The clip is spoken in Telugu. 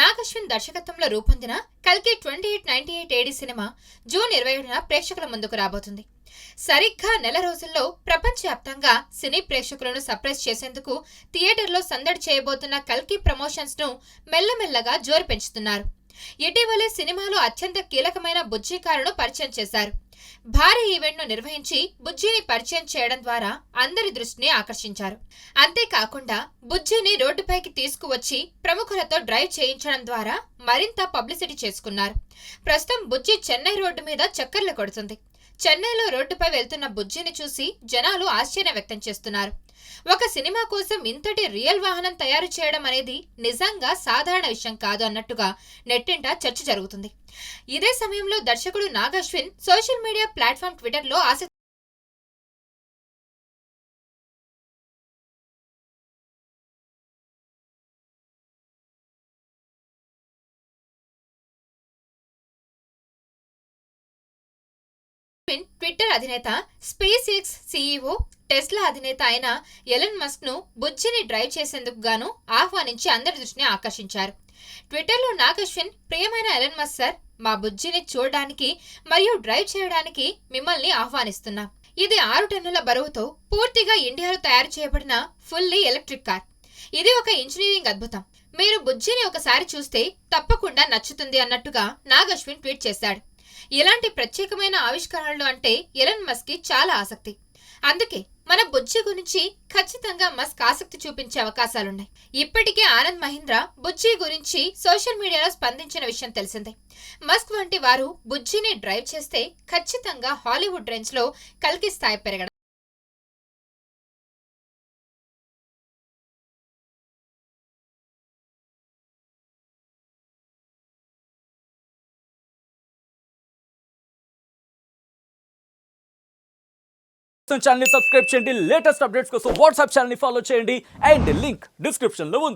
నాగశ్విన్ దర్శకత్వంలో రూపొందిన కల్కి 2898 ఏడి సినిమా జూన్ 27న ప్రేక్షకుల ముందుకు రాబోతుంది. సరిగ్గా నెల రోజుల్లో ప్రపంచవ్యాప్తంగా సినీ ప్రేక్షకులను సర్ప్రైజ్ చేసేందుకు థియేటర్లో సందడి చేయబోతున్న కల్కి ప్రమోషన్స్ ను మెల్లమెల్లగా జోరు పెంచుతున్నారు. ఇటీవలే సినిమాలో అత్యంత కీలకమైన బుజ్జి కారును పరిచయం చేశారు. భారీ ఈవెంట్ ను నిర్వహించి బుజ్జిని పరిచయం చేయడం ద్వారా అందరి దృష్టిని ఆకర్షించారు. అంతేకాకుండా బుజ్జిని రోడ్డుపైకి తీసుకువచ్చి ప్రముఖులతో డ్రైవ్ చేయించడం ద్వారా మరింత పబ్లిసిటీ చేసుకున్నారు. ప్రస్తుతం బుజ్జి చెన్నై రోడ్డు మీద చక్కర్లు కొడుతుంది. చెన్నైలో రోడ్డుపై వెళ్తున్న బుజ్జిని చూసి జనాలు ఆశ్చర్యం వ్యక్తం చేస్తున్నారు. ఒక సినిమా కోసం ఇంతటి రియల్ వాహనం తయారు చేయడం అనేది నిజంగా సాధారణ విషయం కాదు అన్నట్టుగా నెట్టింట చర్చ జరుగుతుంది. ఇదే సమయంలో దర్శకుడు నాగశ్విన్ సోషల్ మీడియా ప్లాట్ఫామ్ ట్విట్టర్లో ఆసక్తి ట్విట్టర్ అధినేత స్పేస్ ఎక్స్ సీఈఓ టెస్లా అధినేత అయిన ఎలన్ మస్క్ ను బుజ్జిని డ్రైవ్ చేసేందుకు గాను ఆహ్వానించి అందరి దృష్టిని ఆకర్షించారు. ట్విట్టర్లో నాగశ్విన్, ప్రియమైన ఎలన్ మస్క్ సార్, మా బుజ్జిని చూడడానికి మరియు డ్రైవ్ చేయడానికి మిమ్మల్ని ఆహ్వానిస్తున్నాం. ఇది 6 టన్నుల బరువుతో పూర్తిగా ఇండియాలో తయారు చేయబడిన ఫుల్లీ ఎలక్ట్రిక్ కార్. ఇది ఒక ఇంజనీరింగ్ అద్భుతం. మీరు బుజ్జిని ఒకసారి చూస్తే తప్పకుండా నచ్చుతుంది అన్నట్టుగా నాగశ్విన్ ట్వీట్ చేశాడు. ఇలాంటి ప్రత్యేకమైన ఆవిష్కరణలు అంటే ఎలన్ మస్క్ కి చాలా ఆసక్తి. అందుకే మన బుజ్జి గురించి ఖచ్చితంగా మస్క్ ఆసక్తి చూపించే అవకాశాలున్నాయి. ఇప్పటికే ఆనంద్ మహీంద్రా బుజ్జి గురించి సోషల్ మీడియాలో స్పందించిన విషయం తెలిసిందే. మస్క్ వంటి వారు బుజ్జిని డ్రైవ్ చేస్తే ఖచ్చితంగా హాలీవుడ్ రేంజ్ లో కల్కి స్థాయి పెరగడం. ఛానల్ ని సబ్స్క్రైబ్ చేయండి. లేటెస్ట్ అప్డేట్స్ కోసం వాట్సాప్ ఛానల్ ని ఫాలో చేయండి అండ్ లింక్ డిస్క్రిప్షన్ లో ఉంది.